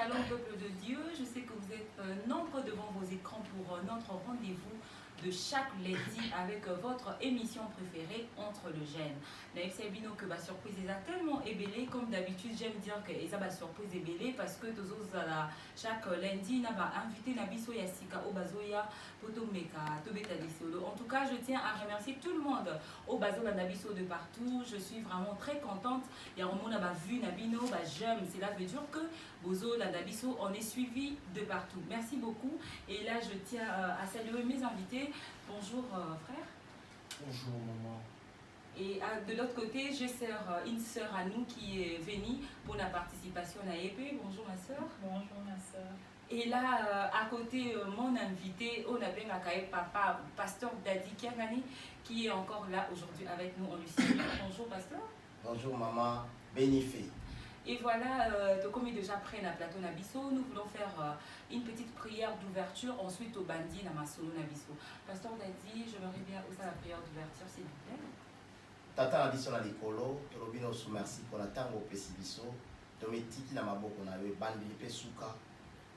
Shalom peuple de Dieu, je sais que vous êtes nombreux devant vos écrans pour notre rendez-vous de chaque lundi avec votre émission préférée Entre le Gène. Naïf Bino que ma surprise est tellement ébellée, comme d'habitude j'aime dire que c'est ma surprise ébellée parce que chaque lundi n'a pas invité Nabiso Yassika Obazoya Potomeka Tobeta Solo. En tout cas, je tiens à remercier tout le monde au Bazola Nabiso de partout. Je suis vraiment très contente. Il y a un monde a vu Nabino, j'aime. Cela veut dire que Bozo la Nabiso on est suivi de partout. Merci beaucoup. Et là, je tiens à saluer mes invités. Bonjour frère. Bonjour maman. Et de l'autre côté, j'ai une sœur à nous qui est venue pour la participation à EP. Bonjour ma sœur. Bonjour ma sœur. Et là, à côté, mon invité, on a bien papa, pasteur Dadi Kiangani, qui est encore là aujourd'hui avec nous en Lucie. Bonjour pasteur. Bonjour maman, bénifé. Et voilà, comme déjà près na plateau Nabiso, nous voulons faire une petite prière d'ouverture, ensuite au bandi na masolo Nabiso. Pasteur Dadi, j'aimerais bien aussi la prière d'ouverture, s'il vous plaît. Tata Nabiso na likolo, tolobino sou merci pour la tango pesibiso, tometiki na maboko na yo bandi pe suka,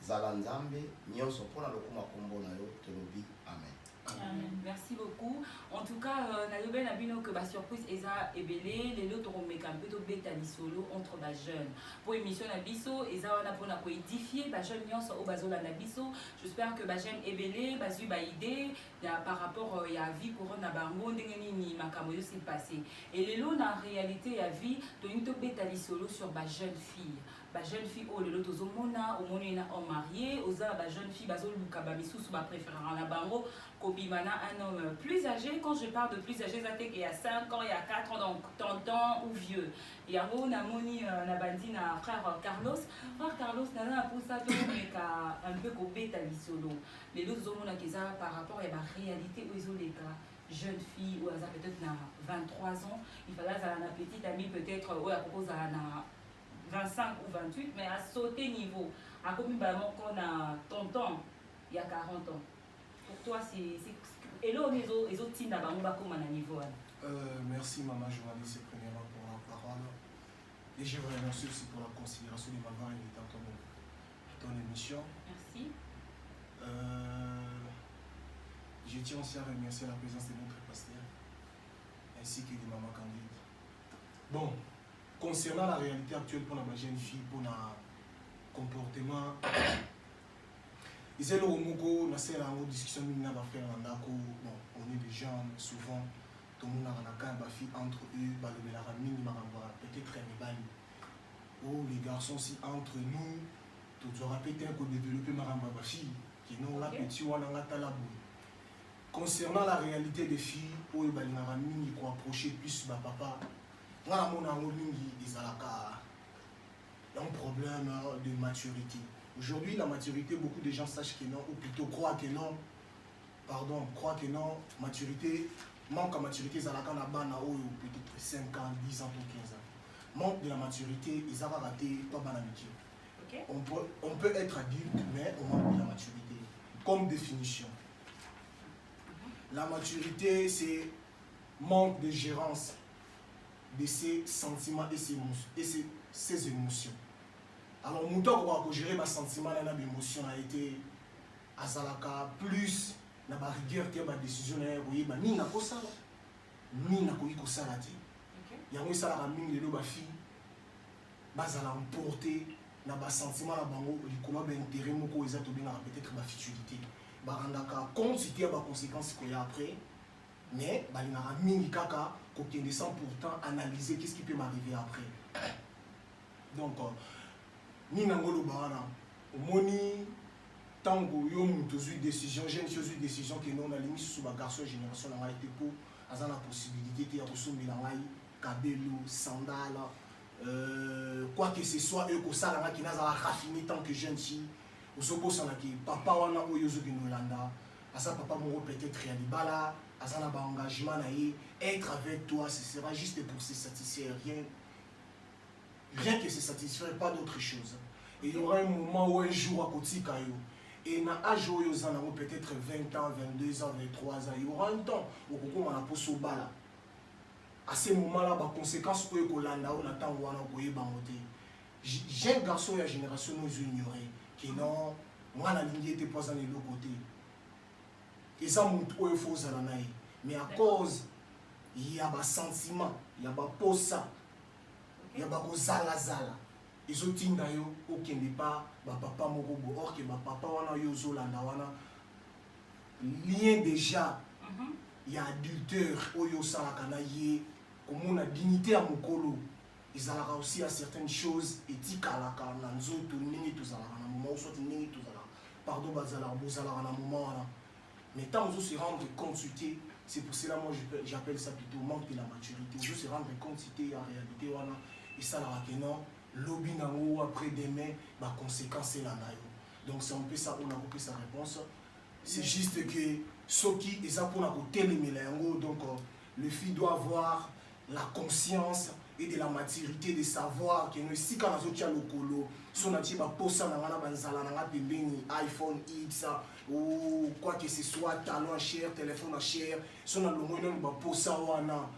zala nzambe, nyonso pona lokuma kombo na yo, tolobi amen. Amen. Merci beaucoup. En tout cas, Nayobe Nabino que ma surprise Eza Ebele, les autres ont mis un peu de bêta solo entre les jeunes. Pour émission Nabiso, Eza on a pour édifier, les jeunes nyons au bazola Nabiso. J'espère que les jeunes Ebele, basu ba idée, par rapport à la vie couronne à Bango, ni Makamoyo s'est passé. Et les lots en réalité à vie, de une bêta solo sur les jeunes filles. Les jeunes filles, oh, les lotos au mona, au mona en marié, aux jeunes filles, bazo luka bamisu sous ma préférence à Bango. Kobimana, un homme plus âgé. Quand je parle de plus âgé, ça fait qu'il y a 5 ans, il y a 4 ans, donc 30 ans ou vieux. Il y a Namoni, Nabandi, frère Carlos. Frère Carlos, n'a pour ça, un peu copé solo. Les autres hommes qui par rapport à la réalité où ils ont les gars. Jeune fille, ou elle a peut-être 23 ans, il fallait avoir une petite amie, peut-être, ou elle propose à 25 ou 28, mais à sauter niveau. À comme qu'on a 30 ans, il y a 40 ans. Pour toi, c'est... Et là, les autres teams là-bas, on va comment à niveau. Merci maman journaliste premièrement pour la parole. Et je vous remercie aussi pour la considération de m'avoir invité dans ton émission. Merci. Je tiens aussi à remercier la présence de notre pasteur ainsi que de maman Candide. Bon, concernant la réalité actuelle pour la jeune fille, pour le comportement, c'est le moment où on discussion on est des gens souvent tout le monde a une fille entre eux, peut-être ou les garçons si entre nous, tu auras peut-être développé ma fille qui n'ont pas petit ou concernant la réalité des filles, où ils vont approcher plus de papa, il y a un problème de maturité. Aujourd'hui, la maturité, beaucoup de gens sachent que non, ou plutôt croient que non. Pardon, croient que non. Maturité, manque à maturité, ça a peut-être 5 ans, 10 ans ou 15 ans. Manque de la maturité, ils ont raté pas bonne amitié. Okay. On peut être adulte, mais on manque de la maturité. Comme définition. La maturité, c'est manque de gérance de ses sentiments et ses émotions. Alors, mon temps pour gérer mes sentiments et mes émotions a été à Zalaka plus na ba rigueur que ma décision na oui ba ni na ko sala ni na ko iko sala ti. Ya ngo sala ka mingi le ba fi ba zala emporter na ba sentiment na bango likolo ba intérêt moko eza to bien peut-être ba futilité. Ba randaka considérer ba conséquences ko ya après mais ba ni na mingi kaka ko kende sans pourtant analyser qu'est-ce qui peut m'arriver après. Donc ni nangolo baana moni tango yo mutu zui décision jeune chose décision que non na limite sous ba garçon génération na été pour azana la possibilité de ressombrer ngai kabelo sandala quoi que ce soit eux ko sala qui na za raffiné tant que jeune fille au soko sana ki papa wana oyo zo kinolanda asa papa moko peut-être ya libala azana ba engagement na ye être avec toi ce sera juste pour se satisfaire rien que se satisfaire, pas d'autre chose. Et il y aura un moment où un jour à côté et na âge où peut-être 20 ans, 22 ans, 23 ans, il y aura un temps où on a posé au bas. À ce moment-là, les conséquences que l'on a, on attend ou on a jeune garçon ya génération nous ignorer que non moi na lingi était pas dans l'autre côté et ça montre où il faut ça mais à cause il y a ba sentiment il y a ba posa il y a ba kozala zala ezotinda yo okende pa ba papa moko bo or que ba papa wana yo zolanda wana lien déjà il y a adulteur oyo salaka na ye comme la dignité à mokolo ils ont aussi à certaines choses éthiques à la carne nzoto ndenge tozalaka na moment soit ndenge tozalaka pardon bazalaka bozalaka na moment là mais tant on se rendre compte c'est pour cela moi j'appelle ça plutôt manque de la maturité on se rendre compte c'était en réalité wana et ça la non lobby nango après demain ma conséquence est là donc c'est un peu ça on a coupé sa réponse c'est juste que ce qui est ça pour la côté les mélango donc le fils doit avoir la conscience et de la maturité de savoir que nous si quand nous sommes lokolo son ati ba posa na ngana banzala na ngati beni iPhone X ou quoi que ce soit talon cher téléphone cher son na longo na ba posa wana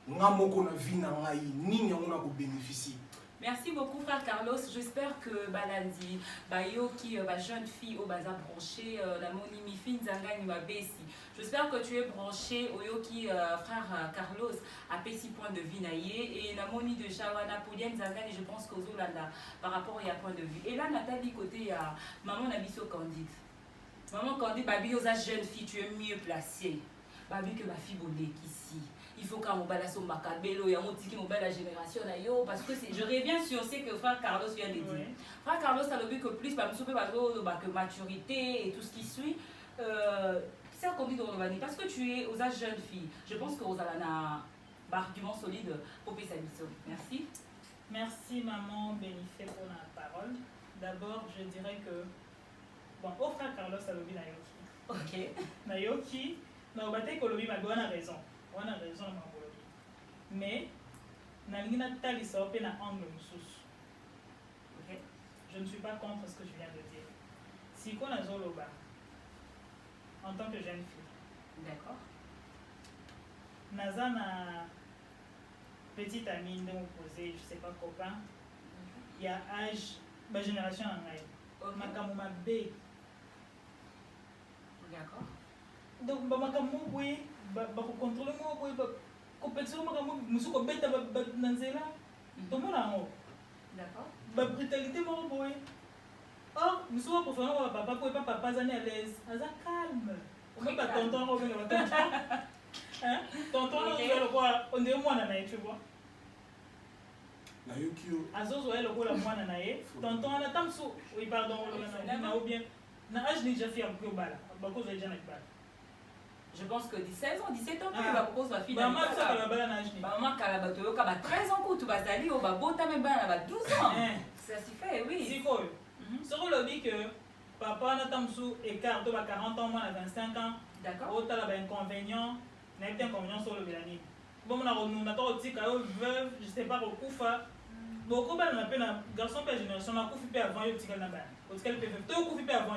ngamoko na vie na ngai nini ngona ko bénéficier. Merci beaucoup, frère Carlos. J'espère que Balandi, Bayo, qui jeune fille au bazar branché, la monimi fin zangani ma bessi. J'espère que tu es branché au yoki frère Carlos à petit point de vue naïe et la moni de Shawana Poulienne zangani je pense qu'aux Olanda par rapport à point de vue. Et là Nathalie côté à maman Nabiso Candide. Maman Candide, babi aux jeune fille tu es mieux placée. Babi que ma fille bonnet ici. Il faut qu'on mobile son macabelo et on dit qu'il mobile la génération là parce que je reviens sur ce que frère Carlos vient de dire. Oui. Frère Carlos a le but que plus que maturité et tout ce qui suit c'est comme dit dans le parce que tu es aux âges jeunes filles. Je pense que vous avez un argument solide pour payer sa mission. Merci. Merci maman Bénifé pour la parole. D'abord je dirais que bon au frère Carlos a le but Nayoki. Ok. Nayoki, na obate kolobi ma bonne raison. On a raison mais nalingi natalisa ope na angle mususu. OK, je ne suis pas contre ce que je viens de dire. Si qu'on a zoloba en tant que jeune fille. D'accord. Naza na petite amie de m'opposer, je sais pas copain. Il y a âge ma génération en ngai. Makambo mabe. D'accord. Donc makambo boye ba ko contrôler mo boye ba compétition makambo musu ko beta ba nanzela to mona ngo. D'accord. Ba brutalité mo boye. Or musu ko faire papa ko papa zani à l'aise, aza calme. On peut pas tonton on va tonton. Hein? Tonton on quoi on est mwana na tu vois. Na yokio. Azozo elle ko la mwana na ye. Tonton ana tamsu. Oui pardon na ou bien na âge ni déjà fait un peu bala. Ba ko déjà na bala. Je pense que 16 ans, 17 ans, tu vas proposer ma fille. Maman, ça va la nage. Maman, Kalabato, 13 ans, tu vas aller au Babota, même à 12 ans. Ça s'y fait, oui. C'est quoi? Sur le dit que papa n'a pas écart de 40 ans, moi, à 25 ans. D'accord. Autant la inconvénient, n'a pas d'inconvénient sur le mélanine. Bon, on a aussi veuve, je sais pas, au Koufa. Beaucoup de garçon de génération, on a coupé avant, il y a un parce qu'elle peut tout couper avant.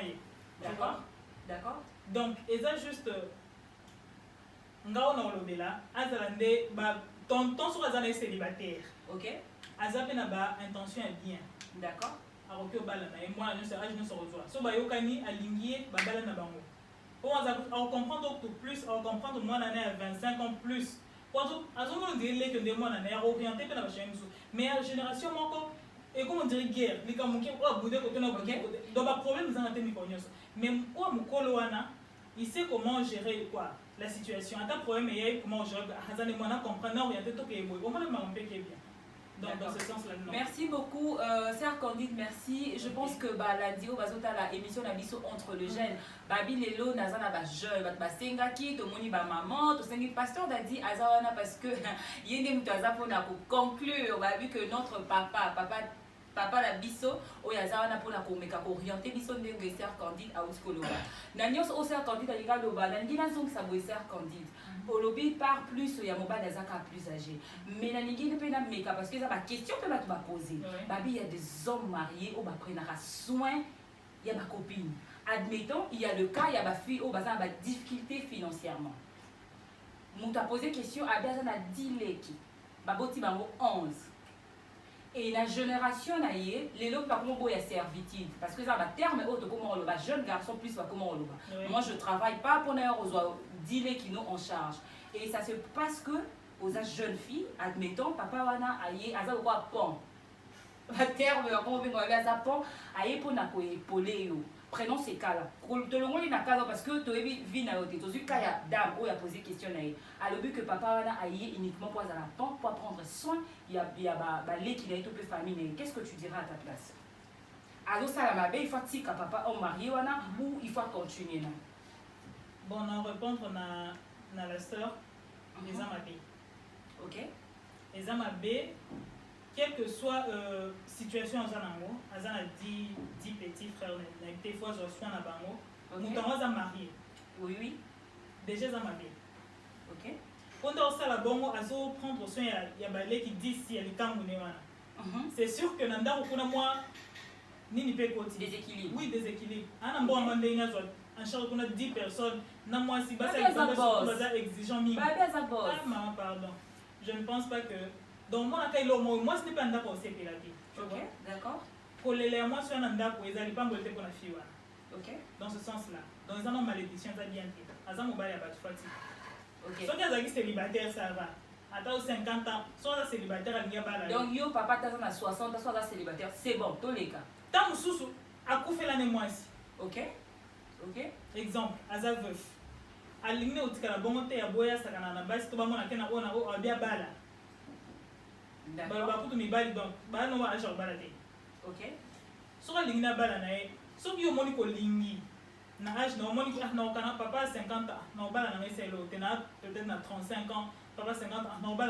D'accord. D'accord. Donc, et ça juste. Ngao na olobela azalande ba tonton sur azana célibataire. OK. Azape na ba intention est bien. D'accord. Aroki obala na et moi je sais âge ne se rejoint. So ba yokani alingier ba bala na bango. Pour on comprendre tout plus, on comprendre moi l'année à 25 ans plus. Pour azomo dire que des moi l'année orienté pe na ba chémiso. Mais la génération encore et comment dire guerre, les kamuki o boudé côté na côté. Donc ba problème za na temi konyoso. Mais o mukolo wana il sait comment gérer quoi la situation. Un problème est comment gérer. Hazane moi na comprendre orienter tout qui est bon. On va le marquer qui est bien. Donc dans ce sens là. Merci beaucoup, Sœur Candide, merci. Je pense que la dio bazota la émission na biso entre le jeune. Babi lelo nazana ba jeune, ba sengaki to moni ba maman, to sengi pasteur da dit azawana parce que yende mutu azapona ko conclure, on a vu que notre papa la biso oyazawana pona ko meka ko orienter biso ndenge Sœur Candide a uskoloba. Na nyos o Sœur Candide alinga loba, na ngina zongi sa boy Sœur Candide. Olobi par plus ya moba d'azaka plus âgé mais na lingi ne peut na meka parce que ça va question peut ba poser babi il y a des hommes mariés au ba prendre soin il y a ma copine admettons il y a le cas il y a ba fille au bazan ba difficulté financièrement mon t'a posé question a bien na 10 leki ba boti bango 11 Et la génération naïe, les lots par contre, il y a servitude. Parce que ça va terme autre comment on le jeune garçon plus comment on le Oui. Moi, je travaille pas pour aux dealers qui nous en charge. Et ça se passe que aux jeunes filles, admettons, papa wana aïe, aza quoi pont. La terme, comment on va aza pont, aïe pour na épauler yo. Prenons ces cas-là. Tout le monde est dans cas parce que tu as vu na yote. Tu as cas ya dame où il a posé question naïe. À le but que papa wana aïe uniquement pour la pont pour prendre soin, il y a lait qui a été peu famille. Qu'est-ce que tu diras à ta place? Alors ça la il faut que papa au mari wana ou il faut continuer là. Bon, on va répondre na la sœur les amabé. OK? Les amabé, quelle que soit situation en Zanango, à Zana 10 petits frères, des fois je reçois na bango, nous sommes mariés. Oui, oui. Déjà amabé. OK? Quand on sait la bango, à prendre soin, il y a balé qui dit si elle est camerounaise. C'est sûr que nanda okuna moi nini pe koti Déséquilibre. Oui, déséquilibre. Ana mbo amande ina zo en charge kuna 10 personnes. Na moi si basa exigeant mi. Ah maman pardon. Je ne pense pas que donc moi na kai lo moi ce n'est pas nda ko sepe la vie. OK, d'accord. Ko lele moi so nda ko ezali pa mbote ko na fiwa. OK. Dans ce sens-là. Dans un an malédiction ça bien fait. Aza mobali ya batu fati. OK. So que zaki célibataire ça va. Attends 50 ans, soit célibataire à l'Iabala. Donc, yo, papa, t'as 60 ans, soit célibataire, c'est bon, tous les cas. Tant que à coup fait l'année moi ici. OK? OK? Exemple, Aza veuf. À l'igné au tika la bonté à boya sakana na base, tout le monde a qu'un on a au abia bala. D'accord. Bah, pour tout mi bali donc, bah, non, à genre balade. OK? Soit l'igné bala nae, soit yo monico lingi. Na âge, no monico, no, kana papa 50 ans, no bala na c'est l'autre, peut-être na 35 ans. Papa 50 ans, non, bah,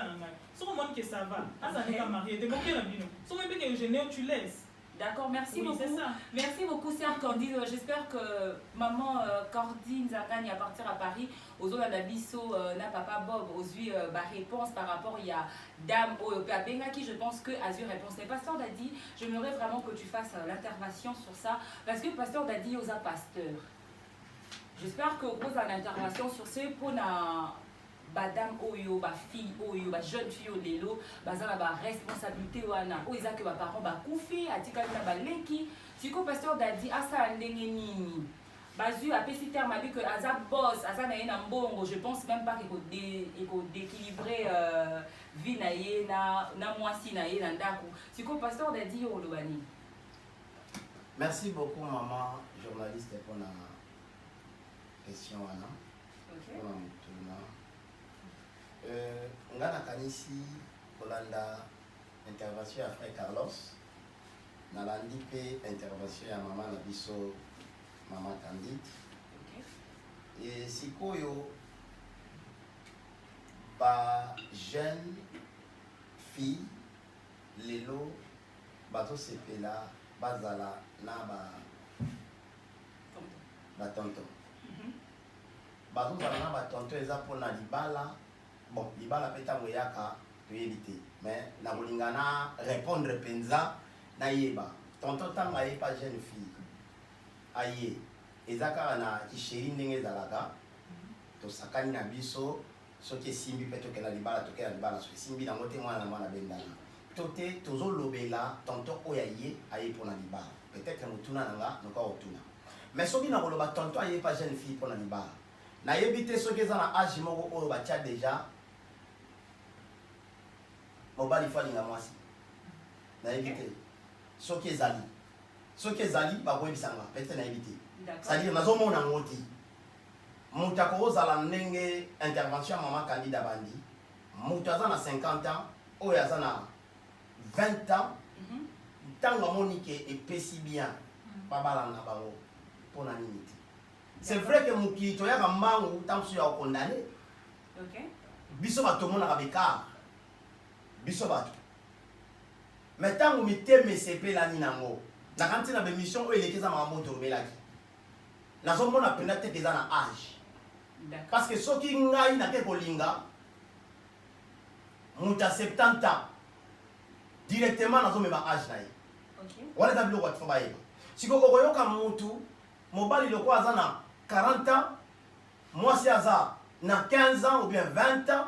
si on montre que ça va, ça n'est pas marié, t'es bon, si on veut que je n'ai tu laisses. D'accord, merci Oui, beaucoup. c'est ça. Merci beaucoup, Sœur Candide. J'espère que maman Cordine Zangani à partir à Paris, aux autres Bisso, na papa Bob, aux yeux, réponse par rapport il y a Dame au Benga qui je pense que Azur réponse. Mais Pasteur Dadi, j'aimerais vraiment que tu fasses l'intervention sur ça parce que Pasteur Dadi aux pasteur. J'espère que vous avez l'intervention sur ce pour na badam oyo ba fille oyo ba jeune fille lelo bazala ba responsabilité wana oiza que ba parents ba kufi atika na ba leki siko pasteur Dadi asa ndenge nini bazu apesi terme abi que aza boss asa na yena mbongo je pense même pas qu'il faut d'équilibrer vie na ye na mwasi na ye na ndako siko pasteur Dadi yo lobani. Merci beaucoup maman journaliste pour la question wana. OK. Ngana kanisi kolanda intervention ya frère Carlos nalandi pe intervention ya maman na biso maman Candide. OK. Et sikoyo ba jeune fille lelo bato sepela bazala na ba tonton bato zala na ba tonton eza pona libala. Bon, libala peta moyaka toyebite mais na kolinga na répondre penza na yeba tonton tanga aye pas jeune fille aye ezaka na kisheri ndenge ezalaka tosakani na biso soki esimbi mpe tokela libala soki esimbi nango te mwana na mwana bendana to te tozolobela tonton oyo aye mpona libala peut-être motuna nanga noka otuna mais soki na koloba tonton aye pas jeune fille mpona libala nayebi te soki eza na age moko oyo batia déjà mobali fo alinga mwasi nayebi te soki ezali bakoyebisanga peut-être nayebi te c'est-à-dire nazomona ngo te moto akozala ndenge intervention ya mama Candide bandi moto aza na 50 ans oyo aza na 20 ans ntango amoni ke epesi bien babalanga bango mpona nini te. C'est vrai que mokili toyaka mbangu ntango mosusu ya kokondane biso bato tomonaka bekar biso bato mais ntango mitema esepelani nango nakanti na bemission oyo eleki eza makambo tolobelaki nazomona pena te eza na age parce que soki ngai nake kolinga moto ya 70 ans directement nazomema age na ye wana eza biloko bato fo bayeba sikoyo okoyoka motu mobali loko aza na 40 ans mwasi aza na 15 ans ou bien 20 ans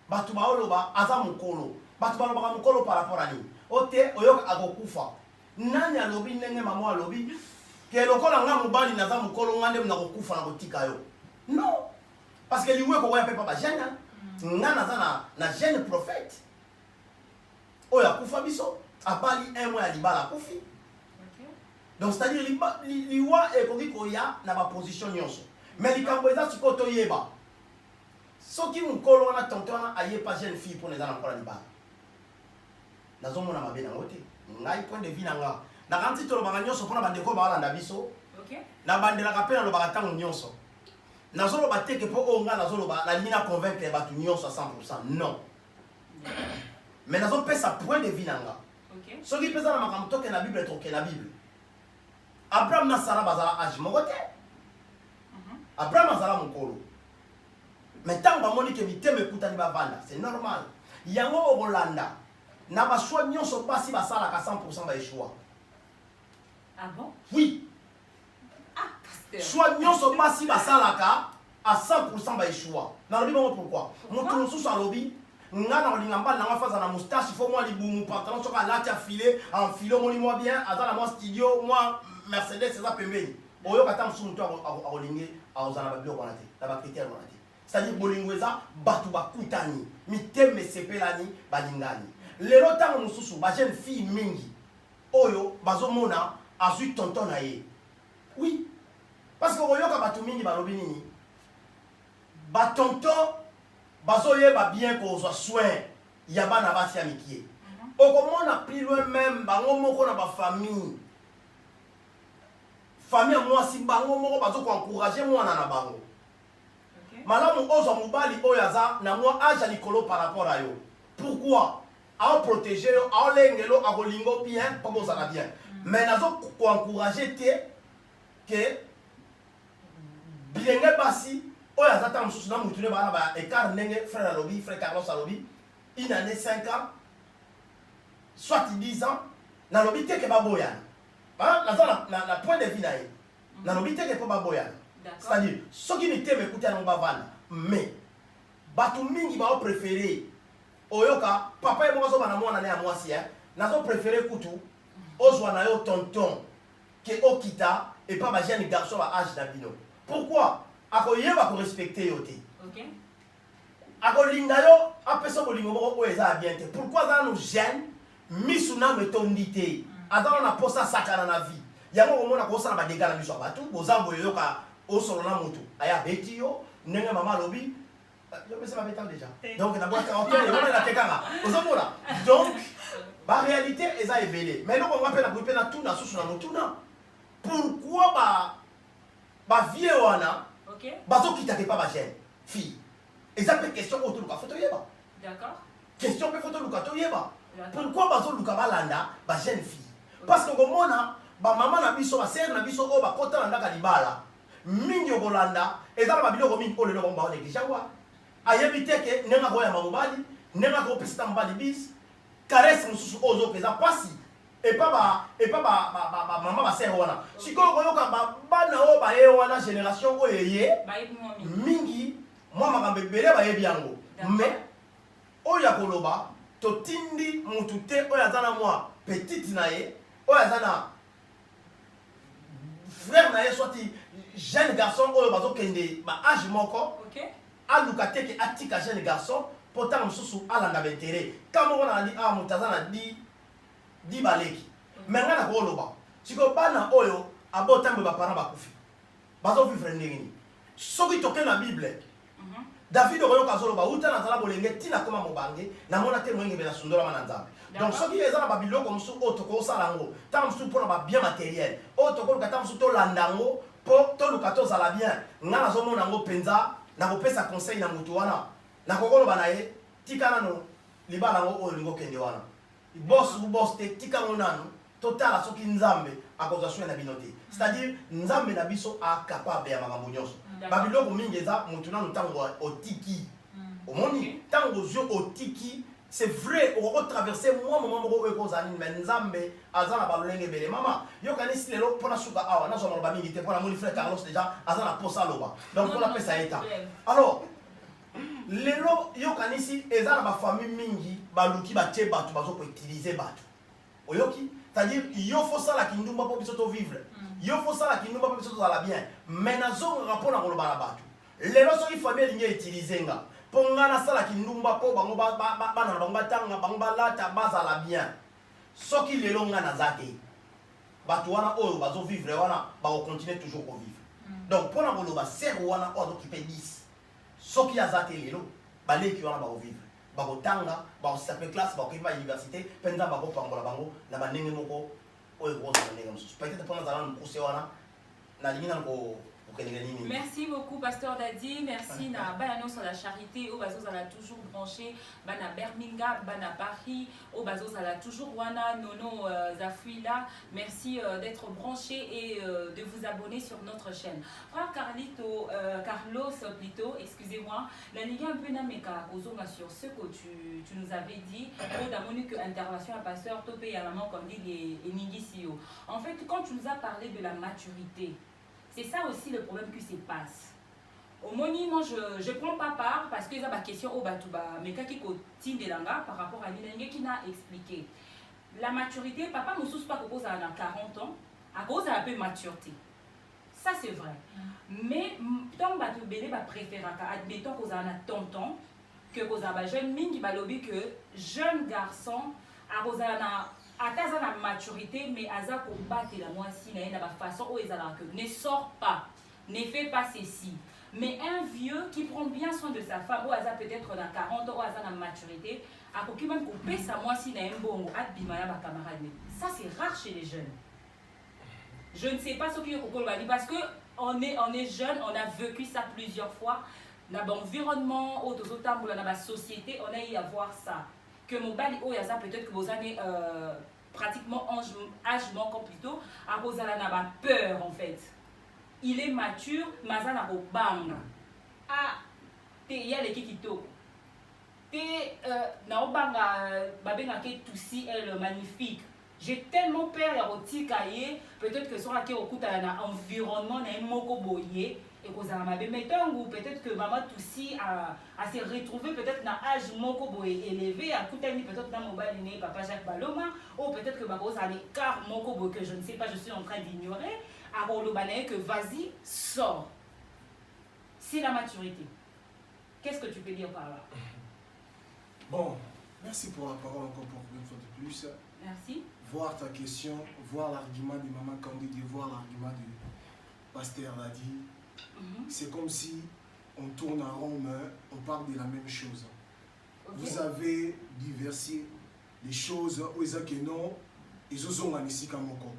bato baoloba aza mokolo bato balobaka mokolo par rapport à nini ote oyoka akokufa nani alobi ndenge mama alobi ke lokola nga mobali naza mokolo nga nde nakokufa na kotika yo non parce que liwe kokoya mpe pa bagene nga naza na jeune prophète oyo akufa biso abali un mois ya libala akufi donc c'est-à-dire liwa ekoki koya na baposition nyonso mais likambo eza sikoyo toyeba soki mokolo wana tonto wana ayepa jeune fille mpona eza na mpola libala nazomona mabe nango te ngai point de vue na nga nakanti tolobaka nyonso mpona bandeko baalanda biso na bandelaka mpe nalobaka ntango nyonso nazoloba teke mpo oyo nga nazoloba nalingi na convaincre bato nyonso à 100% non mais nazopesa point de vue na nga soki mpeza na makambo toke na bible toke na bible abraham na sara bazala age moko te abraham azala mokolo mais ntango bamoni ke mitema ekutani bavanda c'est normal yango okolanda na bashwa nyonso basi basalaka 100% baeshwa Ah bon? Oui. Ah, pasteur. Soit nyonso basi basalaka à 100% baeshwa nalobi bango pourquoi moto mosusu alobi nga na olinga mbala nanga faza na moustache fo mwa libumu pantalon soka alati afile enfile omoni mwa bien aza na mwa studio mwa mercedes eza pembeni oyoka ata mosusu moto akolingi aoza na babiloko wana te na bakritere wana te c'est-à-dire bolingo eza bato bakutani mitema esepelani balingani lelo ntango mosusu bajeune fille mingi oyo bazomona azwi tonton na ye oui parce que oyoka bato mingi balobi nini batonton bazoyeba bien kozwa soin ya bana basi ya mikie okomona plus loin même bango moko na bafamille famille ya mwasi bango moko bazokoencourage mwana na bango malamu ozwa mobali oyo aza na mwa age ya likolo par rapport à yo pourquoi aoprotege yo aolengelo akolingo bien mpo bozala bien mais nazokoencourage te ke bilenge basi oyo aza ta mosusu na motu ne bana ba écart ndenge frère alobi frère Carlos alobi une année 5 ans soit 10 ans nalobi te ke baboyana naza na point de vue na ye nalobi te ke mpo baboyana c'est-à-dire soki mitema ekuti yango bavanda mais bato mingi baopréféré oyoka papa ye moko azoba na mwana ne ya mwasi nazopréféré kutu ozwa na yo tonton ke okita epa bajeune garçon ba age na bino pourquoi akoyeba korespecte yo te akolinga yo apesa bolingo moko oyo eza ya bien te pourquoi aza nano jeune misu nano etondi te aza na posa sakana na vie yango komona kosala badega na miso ya bato boza boyo yoka osolo na moto aya beti yo ndenge mama alobi yopesa babeta déjà donc na boa 40 ans yona na tekanga ozomona donc ba réalité eza ebele mais eloko nga mpe nakoki mpe na tuna susu na motuna pourquoi ba vie wana bazokitaka epa bajeune fille eza mpe question oyo toluka fo toyeba question mpe fo toluka toyeba pourquoi bazoluka balanda bajeune fille parce que komona bamama na biso basere na biso oyo bakota na ndaka libala mingi okolanda eza na babiloko mingi oyo lelo bango baonéglige ngwa ayebi te ke ndenge akoyamba mobali ndenge akopesita mobali bis caresse mosusu oyo ozopeza mpasi epa bamama basere wana sikoyo koyoka bana oyo baye wana génération oyo eye mingi mwa makambo ebele bayebi yango mais oyo ya koloba totindi mutu te oyo aza na mwa petite na ye oyo aza na frère na ye swati jeune garçon oyo bazokende ba age moko aluka te ke atika jeune garçon mpo ntango mosusu alanda baintere ka moko nalandi awa moto aza na 10 baleki me ngai nakoloba sikoyo bana oyo abotambo baparent bakufi bazovivre ndenge nini soki toke na bible david okoyoka azoloba uta nazala bolenge ntina koma mobange namona te moyenge bela sundolama na nzambe donc soki eza na babiloko mosusu oyo tokosala yango ntango mosusu mpona babien matériel oyo tokoluka ntango mosusu tolanda yango mpo toluka tozala bien ngai nazomona yango mpenza nakopesa conseil na motu wana nakokoloba na ye tika nano libala yango oyo olingi okende wana bos te tika yango nano totala soki nzambe akozwa soin na bino te c'est-à-dire nzambe na biso acapable ya makambo nyonso babiloko mingi eza motu nano ntango otiki omoni ntango ozwi otiki c'est vrai okotraverse mwa moma moko oyo ekozala nini mais nzambe aza na balolenge ebele mama yokanisi lelo mpona suka awa nazwa maloba mingi te mpona moni frère Carlos déjà aza na posa aloba donc mpona pesa eta alors lelo yokanisi eza na bafamille mingi baluki batie bato bazokoutilize bato Oyoki, c'est-à-dire il faut ça la kindumba pour biso to vivre. Il faut ça la kindumba pour biso to la bien. Mais nazo rapport na koloba na batu. Les loso qui famille lingi utiliser nga. Pour nga na sala kindumba po bango ba na bango tanga bango ba lata baza la bien. Soki lelo nga na zake. Batu wana oyo bazo vivre wana ba continuer toujours ko vivre. Donc pour na koloba ser wana oyo qui paye 10. Soki ya zake lelo baleki wana ba vivre. Bagotanga, bagosape classe, bagokiva université, penza bagopangola bango na banenge moko oyo koza ndenge mosusu. Peut-être pendant zala mukuse wana na lingi na ko Merci beaucoup, Pasteur Dadi. Merci na Balano sur la charité. Au Bazos, elle a toujours branché. Bana Birmingham, Bana Paris. Au Bazos, elle a toujours Wana, Nono, Zafuila. Merci d'être branché et de vous abonner sur notre chaîne. Frère Carlos, plutôt, excusez-moi. La Ligue un peu nameka kozonga sur ce que tu nous avais dit. Au damonu que intervention à Pasteur Topé à maman comme dit et Ningisio. En fait, quand tu nous as parlé de la maturité. C'est ça aussi le problème qui se passe. Au moni, moi je prends pas part parce que y a ma question au Batouba, mais quand il continue de l'anga par rapport à l'Inenge qui n'a expliqué. La maturité, papa ne soucie pas qu'au cause à 40 ans, à cause à un peu maturité. Ça c'est vrai. Mais tant que tu préfère, admettons qu'on a 30 ans, que qu'on a jeune mingi balobi que jeune garçon, à cause à la maturité, mais à ça combattre la moitié de la façon où ils allaient que ne sort pas, ne fait pas ceci. Mais un vieux qui prend bien soin de sa femme, ou à peut-être dans 40 ans, ou à la maturité, à qui même couper sa moitié d'un bon, à bimaya ma camarade. Ça c'est rare chez les jeunes. Je ne sais pas ce qui est parce que on est jeune, on a vécu ça plusieurs fois dans l'environnement, dans la société, on a eu à voir ça. Que mon bali oh yaza peut-être que vos années pratiquement âge manquant plutôt à cause de la peur en fait. Il est mature, mazana ko banga. Ah te ya le kikito. Te na obanga babenga ke tusi elle magnifique. J'ai tellement peur ya rotikaye, peut-être que sur la ke okuta na environnement na moko boye. Et ou peut-être que maman Toussi a se retrouvé peut-être dans âge moko élevé à tout peut-être dans mon baliné papa Jacques Baloma ou peut-être que Babos a l'écart moko que je ne sais pas, je suis en train d'ignorer à le balayer que vas-y sors. C'est la maturité. Qu'est-ce que tu peux dire par là? Bon, merci pour la parole encore pour une fois de plus. Merci. Voir ta question, voir l'argument de maman Candide, voir l'argument de Pasteur Dadi. C'est comme si on tourne en rond, mais on parle de la même chose. Okay. Vous avez diversifié les choses où ils ont que non, ils ont ici comme encore.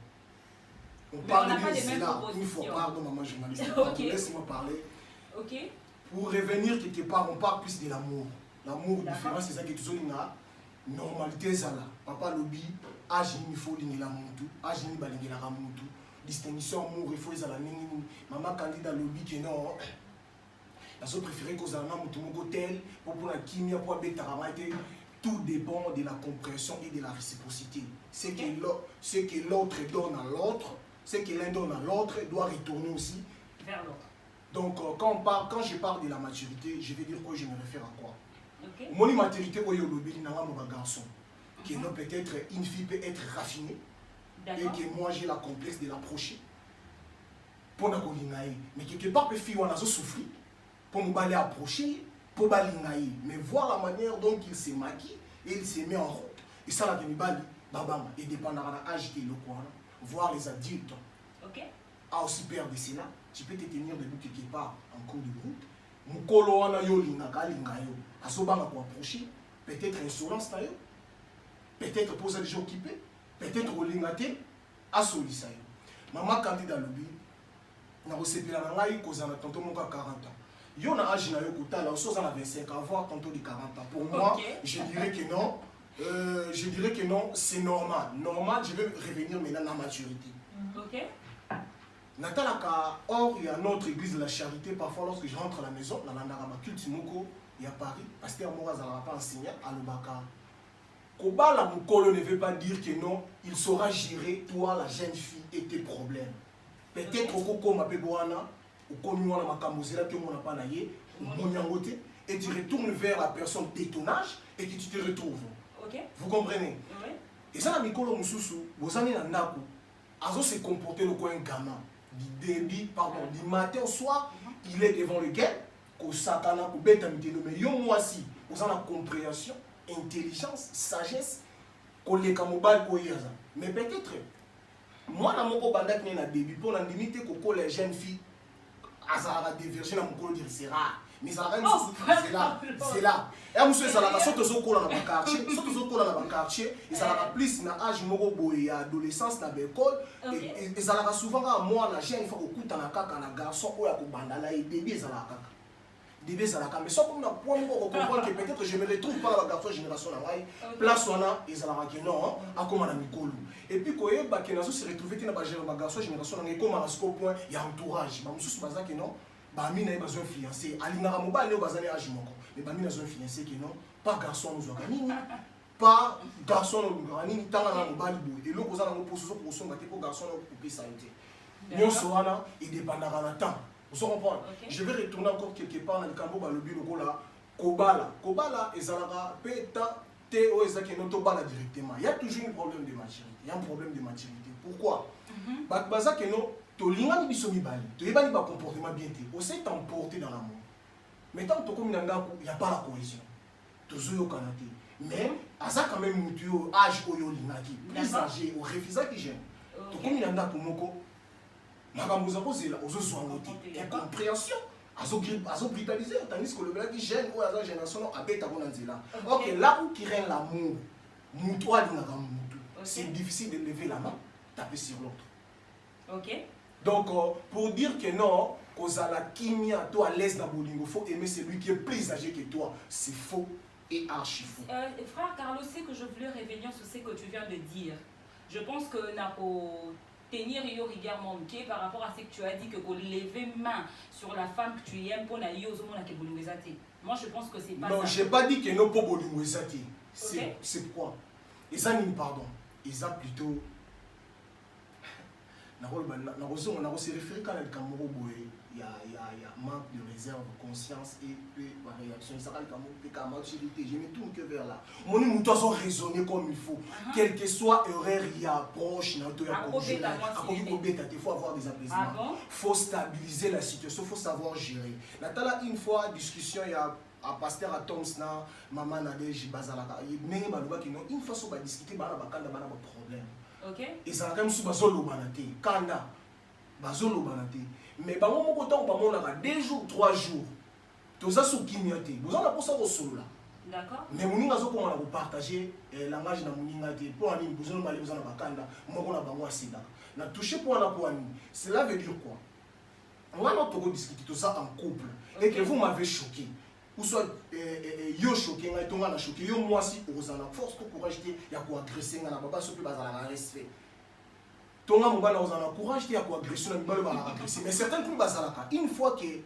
On parle de cela une fois, pardon, maman journaliste. Okay. Laisse-moi parler. Okay. Pour revenir quelque part, on parle plus de l'amour. L'amour différent, c'est ça qui est toujours une normalité. Papa lobby, âge il faut l'ingéla montou, âge il faut l'ingéla montou. Distinction amour il faut les alaningi maman candidat lobby que non la so préféré cause na mutu moko tel pour la kimia pour bétaramate tout dépend de la compréhension et de la réciprocité ce que l'autre donne à l'autre ce que l'un donne à l'autre doit retourner aussi vers l'autre. Donc quand je parle de la maturité je vais dire que je me réfère à quoi. Mon maturité oyo lobby na mon garçon qui non peut-être une fille peut être raffinée. Et que moi j'ai la complexe de l'approcher pour la colinaï. Mais quelque part, les filles ont souffert pour nous aller approcher, pour balinaï. Mais voir la manière dont il se maquille et il se met en route. Et ça, la demi-bali, babama, et dépendant de l'âge qui est le coin, voir les adultes. Ok. À aussi perdre cela, tu peux te tenir debout quelque part en cours de route. Mukolo wana yo linaka lingayo. Asobanga pour approcher, peut-être insolence tayo, peut-être poser les gens occupés. Peut-être au lingate à Solisaï. Maman candidat lobby, n'a pas séparé la langue cause en tantôt mon 40 ans. Yo na âge na yo kota la chose en 25 ans, avoir tantôt de 40 ans. Pour moi, je dirais que non. Je dirais que non, c'est normal. Normal, je vais revenir maintenant à la maturité. Ok. Natalaka, or il y a notre église de la charité. Parfois, lorsque je rentre à la maison, dans la Narama Culte Moko, il y a Paris, Pasteur Moraz n'a pas enseigné à l'Obaka. Kobala Mukolo ne veut pas dire que non, il saura gérer toi, la jeune fille, et tes problèmes. Peut-être que Koko Mapeboana, ou Konuana Makamozela, que mon pas naïe, ou Monyangote, et tu retournes vers la personne de ton âge et que tu te retrouves. Okay. Vous comprenez? Oui. Et ça, la mikolo mususu, vous en avez un naku, azo se comporter le coin gamin, du débit, pardon, du matin au soir, il est devant le guet, qu'au satana, qu'au bête amitié, mais yo moi si, vous en avez compréhension, intelligence, sagesse, qu'on les camobal koyaza. Mais peut-être, moi, dans mon banda qui est na débit, pour la limiter que les jeunes filles, azara diverger dans mon colo dire c'est rare. Mais ça reste c'est là. Et monsieur ça la sorte zo kola na quartier, sorte zo kola na quartier, et ça la plus na âge moko boy adolescence na école et ça la souvent à moi na jeune fois okuta na kaka na garçon oya ko banda la et bébé ça la kaka. Bébé ça la kaka mais ça comme na point moko comprendre que peut-être je me retrouve pas dans la garçon génération na ngai. Place wana et ça la que non akoma na mikolo. Et puis koye ba ke na so se retrouver tina ba garçon génération na ngai comme à ce point il y a entourage. Ba mususu baza que non. Bami na besoin fiancé alingara mobile bazali âge moko mais bami na besoin fiancé que non pas garçon nous organini pas garçon nous organini tanga na mobile boy et loko za na poso pour son ngate pour garçon na couper ça été nyonso wana il dépendra na temps vous comprenez je vais retourner encore quelque part dans le cambo balobi loko là kobala ezalaka peta te o ezaki no to bala directement il y a toujours un problème de maturité il y a un problème de maturité pourquoi baza que non tolingani biso mibali toyebani ba comportement bien te ose t'emporter dans l'amour mais tant que comme nanga il y a pas la cohésion tozoyo kanate mais asa quand même mutu âge oyo lingaki plus âgé au refusa qui gêne to comme nanga moko makambo za kozela ozo zwangote incompréhension azo brutaliser tandis que le gars qui gêne ou asa génération abeta bona nzela OK là où qui règne l'amour mutu alingaka mutu c'est difficile de lever la main taper sur l'autre OK. Donc, pour dire que non, Kozala Kimia, toi à l'aise dans Bolingo, faut aimer celui qui est plus âgé que toi. C'est faux et archi faux. Frère Carlos, c'est que je voulais revenir sur ce que tu viens de dire. Je pense que Nako tenir yo regard manqué par rapport à ce que tu as dit que vous levez main sur la femme que tu aimes pour na yo zo mona ke Bolingo ezate. Moi je pense que c'est pas non, ça. Non, j'ai pas dit que non pour Bolingo ezate. C'est pourquoi. Et ça pardon. Et ça plutôt on a se référé quand il y a manque de réserve, conscience et la réaction. Je me tourne que vers là. Mon nous avons raisonné comme il faut. Quel que soit erreur, il y a approche, il faut avoir des apaisements. Il faut stabiliser la situation, il faut savoir gérer. Une fois, discussion, il y a un pasteur à Tomsna, maman Nadej, Bazalaka. Une fois, on va discuter, il y a un problème. Okay. Et ça a quand même sous bazolo banate, kanda, bazolo banate. Mais par moment quand on a 2 jours, 3 jours, tout ça sous kimioté. Vous en avez pour ça au solo là. D'accord. Mais mon inga zo ko on a partager langage na moninga te pour ani besoin de besoin na bakanda, moko na bango asida. Na toucher pour na pour ani. Cela veut dire quoi? On va not discuter tout ça en couple et que vous m'avez choqué. Ou soit yo choqué ngai tonga na choqué yo moi si ozana force ko courage te ya ko agresser na baba so pe bazala na respect tonga mobala ozana courage te ya ko agresser na bibalo ba agresser mais certains plus bazala ka une fois que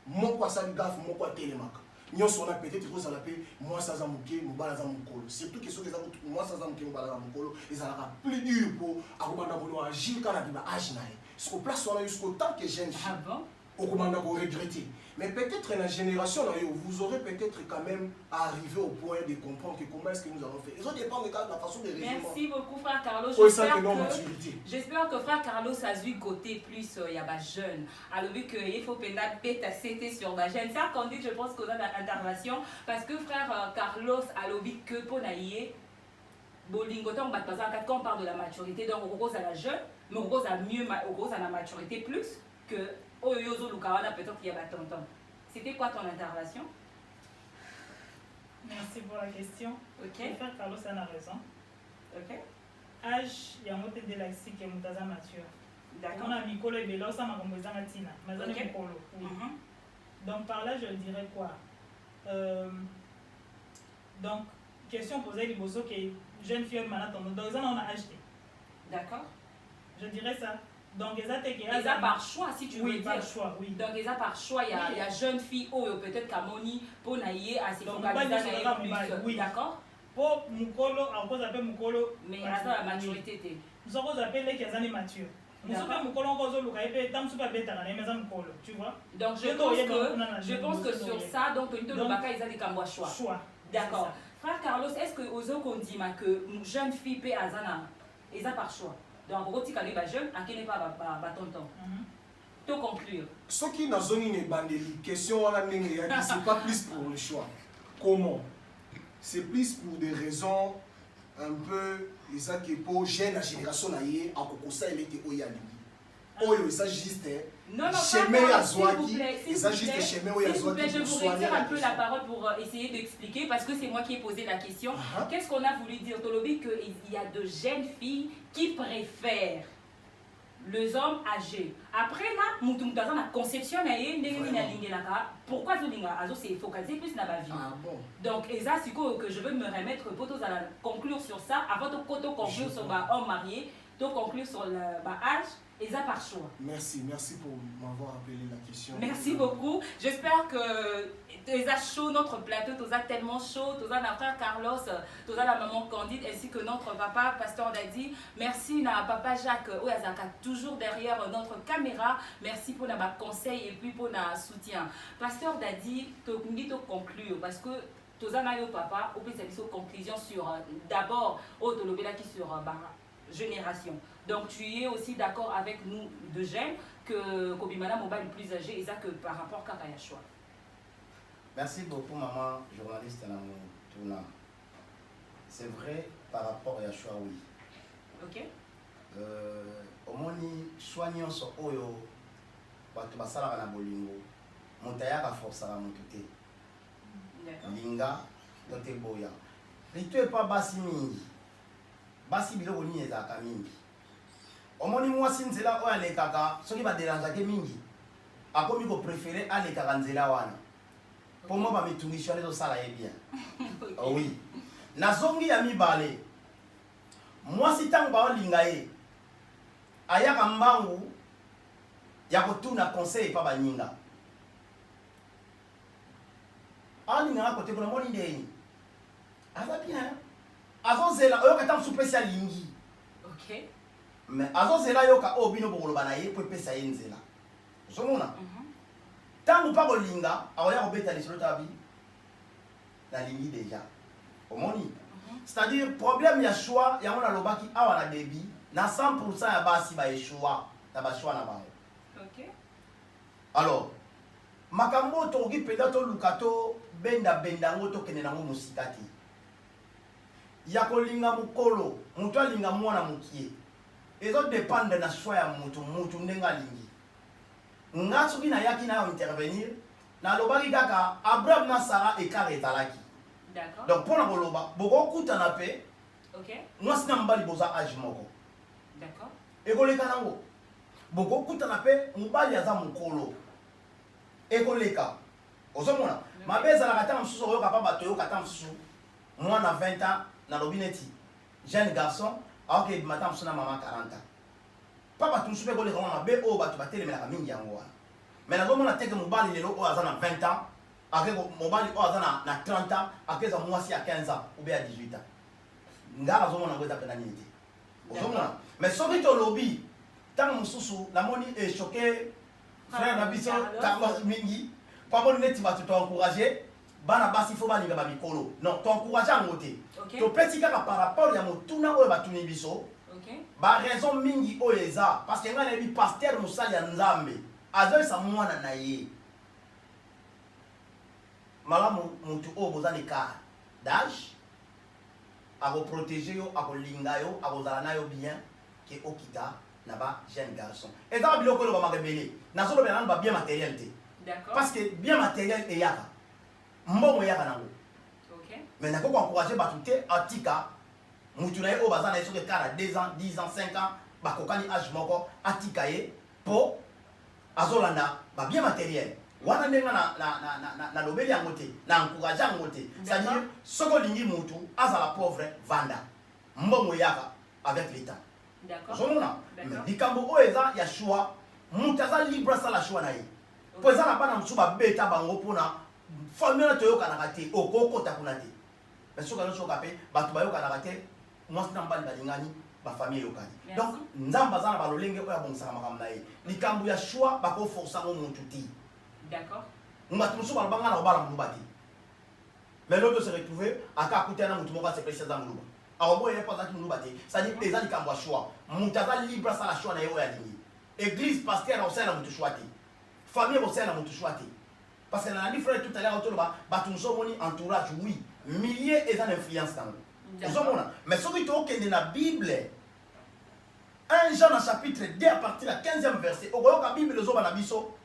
moko asali gaffe moko atelemaka nyonso on a peut-être ozala pe moi ça za moké mobala za mokolo surtout que soki za moi ça za moké mobala za mokolo ezala plus dur pour akobanda bolo agir kana biba age na ye jusqu'au place on a jusqu'au temps que jeune Ah bon? Au commandant vous regretter. Mais peut-être la génération, vous aurez peut-être quand même arrivé au point de comprendre que comment est-ce que nous allons faire. Ils ont dépend de la façon de raisonner. Merci beaucoup, frère Carlos. J'espère que frère Carlos a vu côté plus il y a des jeunes. Alors vu qu'il faut peut-être c'était sur la jeune. Ça qu'on dit, je pense qu'on a l'intervention parce que frère Carlos a l'objet que pour naïe. Bolingo tant quand on parle de la maturité, donc on rose à la jeune, mais on rose à mieux, on rose à la maturité plus que Oyozo Lukawana peut-être qu'il y a tonton. C'était quoi ton intervention? Merci pour la question. Ok. Frère Carlos a raison. Ok. Âge, il y a un mot de lexique qui est mature. D'accord. On a Mikolo et Bélo, ça m'a composé à Tina. Mais on a Mikolo. Donc par là, je dirais quoi? Donc, question posée du bosso qui est jeune fille Manaton. Donc, ça, on a acheté. D'accord. Je dirais ça. Donc, ils ont par choix, si tu veux dire. Par choix, oui. Donc, ils ont par choix, il y a jeune fille ou peut-être Kamoni pour naïe à se focaliser dans les plus. Oui, d'accord. Pour Mukolo, on peut appeler Mukolo. Mais à la maturité. Nous avons appelé les qui sont matures. Nous sommes Mukolo, on peut appeler tant que bête à la maison Mukolo, tu vois. Donc, je pense que sur ça, donc, ils ont des choix. D'accord. Frère Carlos, est-ce que aux autres on dit que une jeune fille peut azana et ça par choix. Donc quand tu es jeune, à qui n'est pas tonton. Tout conclure. Ce qui n'a zone n'est pas des questions, c'est pas plus pour le choix. Comment? C'est plus pour des raisons un peu, ça qui est pour jeune génération naïe, à Kokosa il était oyali. Oyo, ça juste non, chemin à Zoaki, ça juste chemin à Zoaki. Je vous retire un peu la parole pour essayer d'expliquer parce que c'est moi qui ai posé la question. Qu'est-ce qu'on a voulu dire, Tolobi, qu'il y a de jeunes filles qui préfèrent les hommes âgés. Après là, dans la conception, pourquoi c'est focalisé plus dans ma vie. Donc, et ça, c'est que je veux me remettre pour conclure sur ça, avant de conclure sur l'homme marié, de conclure sur l'âge. Et ça par choix. Merci pour m'avoir appelé la question. Merci beaucoup. J'espère que tu as chaud notre plateau, tu as tellement chaud, tu as notre frère Carlos, tu as la maman Candide ainsi que notre papa, Pasteur Dadi. Merci à papa Jacques, toujours derrière notre caméra. Merci pour nos conseils et puis pour notre soutien. Pasteur Dadi, tu as conclure parce que tu as papa, ou peut une conclusion sur d'abord, qui sur génération. Donc tu es aussi d'accord avec nous de jeunes que Kobimana Moba est plus âgé et ça que par rapport à Kakayashua. Merci beaucoup maman journaliste dans mon tournant. C'est vrai par rapport à Yashua oui. Ok. Au moins soignons sur Oyo, batu basala na bolingo, montaya ka force à monter. Linga dote boya. Ritu est pas basi mingi. Basi biloko ni ezaka mingi. Omoni mwasi nzela oyo alekaka soki baderangeake mingi akomi kopréféré alekaka nzela wana po mo bamitungisho wana ezosala ye bien. Oui nazongi ya mibale mwasi ntango baolinga ye ayaka mbangu ya kotuna conseil epa banyinga alingaka kote kuna moni ndeni aza bien azozela oyoka ta mosusu pesi alingi. Ok. Mais azozela yoka o bino bokoloba na ye po epesa ye nzela ozomona ntango mpa kolinga akoya kobeta lisolo tabi nalingi déjà omoni c'est-à-dire problème ya choix yango nalobaki awa na debi na 100% ya basi baeshua na bashwa na bango. Ok. Alors makambo tokoki mpenza toluka to benda yango tokende nango mosika te ya kolinga mokolo moto alinga mwana mokie ezo dépendre na choix ya mutu ndenga lingi nga soki nayaki na intervenir na lobaki kaka Abraham na Sarah écart ezalaki. D'accord. Donc pour na koloba bokokutana pe ok mwasi na mobali boza age moko. D'accord. Ekoleka nango bokokutana pe mobali aza mokolo ekoleka ozomona mabe ezalaka ntango mosusu oyoka pa bato oyoka ntango mosusu mwana 20 ans na lobi neti jeune garçon alors que matin sona maman 40 ans papa tout soupe koleka mama be o bato batelemelaka mingi yango wana mais nazomona teke mobali lelo oyo aza na 20 ans ake mobali oyo aza na 30 ans akeza mwasi ya 15 ans ou bien à 18 ans ngaka azomona yango eza pena nini te ozomona mais soki tolobi ntango mosusu namoni echoke frère na biso Carlos mingi pamoni neti bato toencourage bana basi fo balinga bamikolo non toencourage yango te topesi kaka par rapport ya motuna oyo batuni biso baraison mingi oyo eza parce que ngai nayebi paster mosali ya nzambe azoyesa mwana na ye malamu motu oyo boza na écart d'âge akoprotege yo akolinga yo akozala na yo bien ke okita na ba jeune garçon ezaka biloko oyo bamaka ebele nazolobela nanu ba bien matériel te parce que bien matériel eyaka mbongo eyaka nango mais nakoko encourager bato te atika mutu na ye oyo baza na ye soki ekara 2 ans 10 ans 5 ans bakokani age moko atika ye mpo azolanda ba bien matériel wana ndenge nalobeli yango te na encourage yango te c'est-à-dire soki olingi mutu azala pauvre vanda mbongo eyaka avec l'état ozomona likambo oyo eza ya choix mutu aza libre asala choix na ye mpo eza na bana mosusu babeta bango mpona famille wana toyokanaka te okokota kuna te mais soki azosoka mpe bato bayokanaka te mwasi na mobali balingani bafamille eyokani donc nzambe aza na balolenge oyo abongisaka makambo na ye likambo ya choix bakoforsango mutu te bato mosusu balobanga na kobala moluba te Mais l'autre se retrouver à Kakouté, na mutumo ba se préciser dans Moulouba. Alors bon, il y a pas ça qui nous batte. Ça dit les gens qui ont choix. Moutaza libre ça la choix na yo ya lingi. Église pasteur au sein na mutu choiti. Famille au sein na mutu choiti. Parce que dans la frère tout à l'heure autour ba batunso moni entourage oui, milliers et en influence dans. Mais ce qui est dans la Bible, 1 Jean chapitre 2 à partir de la 15e verset, au voyant que la Bible les hommes na biso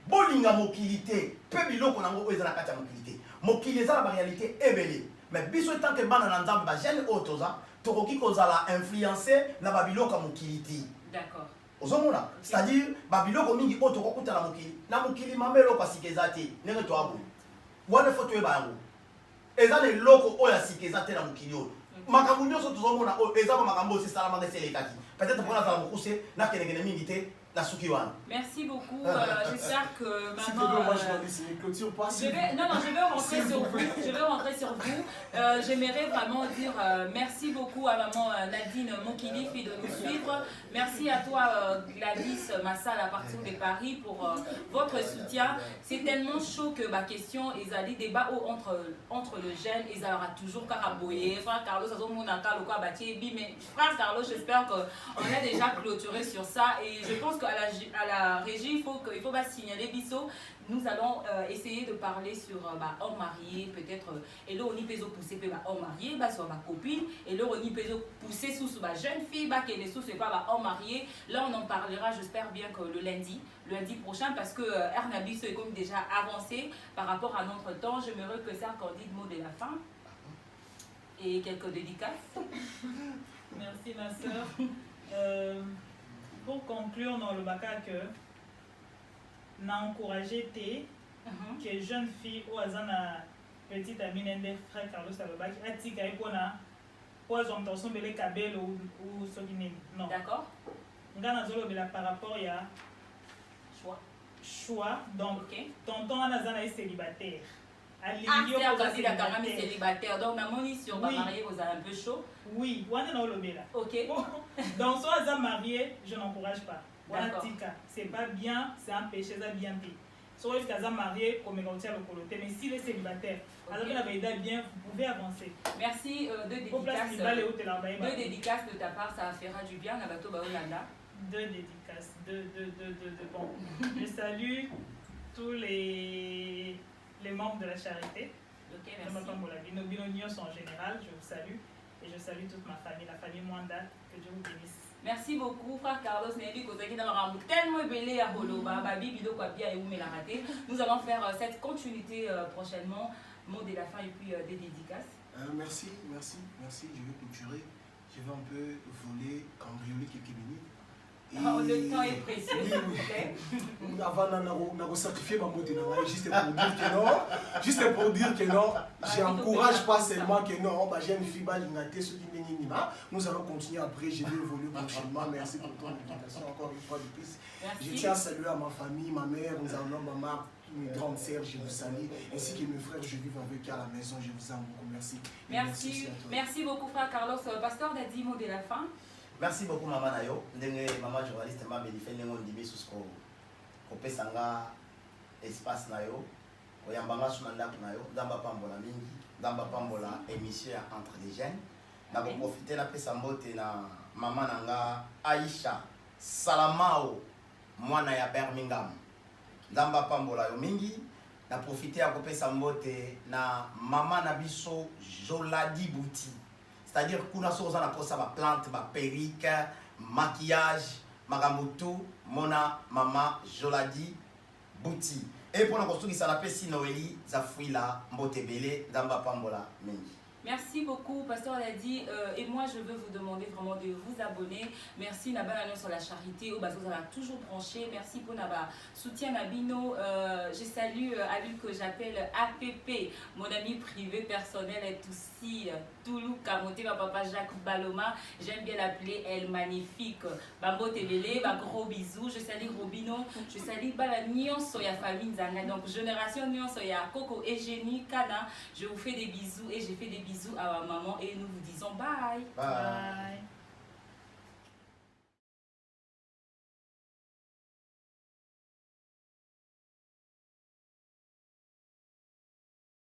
bolinga mokilité, peu biloko nango ezana kati ya mokilité. Mokili eza na réalité ebele. Mais biso tant que bana na nzambe ba jeune otoza, tokoki kozala influencer na babiloko mokilité. D'accord. Ozomona, c'est-à-dire babiloko mingi otoko kuta na mokili. Na mokili mamelo pasikeza te, nenge to abu. Wana foto e bango. Eza le loko oya sikeza te na mokili oyo. Makambo nyonso tozomona eza ba makambo aussi salama ngeselekaki. Peut-être pour la zala mokuse na kenekene mingi te. Merci beaucoup. J'espère que maman. Je vais rentrer sur vous. Je vais rentrer sur vous. J'aimerais vraiment dire merci beaucoup à maman Nadine Mokilifi de nous suivre. Merci à toi Gladys Massal à partir de Paris pour votre soutien. C'est tellement chaud que ma question ils allaient débat entre le jeune ils aura toujours caraboyer. Frère Carlos mais frère Carlos j'espère qu'on a déjà clôturé sur ça et je pense qu'à la régie, il faut signaler Bissot. Nous allons essayer de parler sur homme marié, peut-être. Et là, on y peut pousser homme marié, sur ma copine. Et là, on y peut pousser sous ma jeune fille, qui est sous homme marié. Là, on en parlera, j'espère bien que le lundi prochain, parce que Ernabiso est comme déjà avancé par rapport à notre temps. J'aimerais que ça qu'on dise le mot de la fin et quelques dédicaces. Merci, ma soeur. Pour conclure dans le bac que n'a encouragé que jeune fille ou azana petite amie n'ende frère Carlos Alobaki atika ipona pose en tension belé kabel ou sogine non d'accord ngana zolo bela par rapport ya choix donc tonton anazana est célibataire célibataire donc namoni sur ma mariée vous avez un peu chaud oui wana na olobela OK donc soit ça marié je n'encourage pas wana tika c'est pas bien c'est un péché ça bien pire soit ça marié comme quand le coloté mais s'il est célibataire alors il a bien vous pouvez avancer merci deux dédicaces de ta part ça fera du bien na bato ba Olanda deux dédicaces deux bon je salue tous les membres de la charité. Ok, merci. En général, je vous salue et je salue toute ma famille, la famille Mwanda, que Dieu vous bénisse. Merci beaucoup, frère Carlos Nelly, tellement belé à Holoba, Babi, Bido, Kwapia et Oumelaraté. Nous allons faire cette continuité prochainement, mot de la fin et puis des dédicaces. Merci. Je vais clôturer. Je vais un peu voler, cambrioler quelques minutes. Le temps est précieux. Avant de sacrifier ma moto, juste pour dire que non, j'encourage pas seulement que non, j'ai une fille, nous allons continuer après, je vais évoluer prochainement. Merci pour ton invitation encore une fois de plus. Je tiens à saluer à ma famille, ma mère, nous avons maman, mes grandes sœurs, je vous salue, ainsi que mes frères, je vis avec eux à la maison, je vous aime beaucoup, merci. Merci beaucoup, frère Carlos. Pasteur Dadi, mot de la fin. Merci beaucoup maman nayo ndenge maman journaliste m'a bénéficié ndenge ndimi susko kopesanga espace nayo oyambanga suna ndako nayo ndamba pambola mingi ndamba pambola émission ya entre les jeunes na profiter na pesa mbote na maman nanga Aisha Salamao mwana ya Birmingham ndamba pambola yo mingi na profiter ya kopesa mbote na maman na biso Joladi Bouti. C'est-à-dire qu'on a souvent la plante, ma perruque, maquillage, magamutu, mona, maman, Joladi, Bouti. Et pour la construction, ça l'appelle Sinoeli, Zafouila, Mbotebele, Damba Pambola, Mengi. Merci beaucoup, Pasteur l'a dit. Et moi, je veux vous demander vraiment de vous abonner. Merci Naba sur la charité. Vous avez toujours branché. Merci pour Naba soutien Nabino. Je salue à lui que j'appelle APP, mon ami privé personnel est aussi Toulou Kamoté, ma papa Jacques Baloma. J'aime bien l'appeler Elle Magnifique. Bambo Tebele, gros bisous. Je salue Robino. Je salue Bala Nyon Soya famille Zanga. Donc, génération Nyon Soya Coco et Génie Kana. Je vous fais des bisous et j'ai fait des bisous à ma maman et nous vous disons bye. Bye.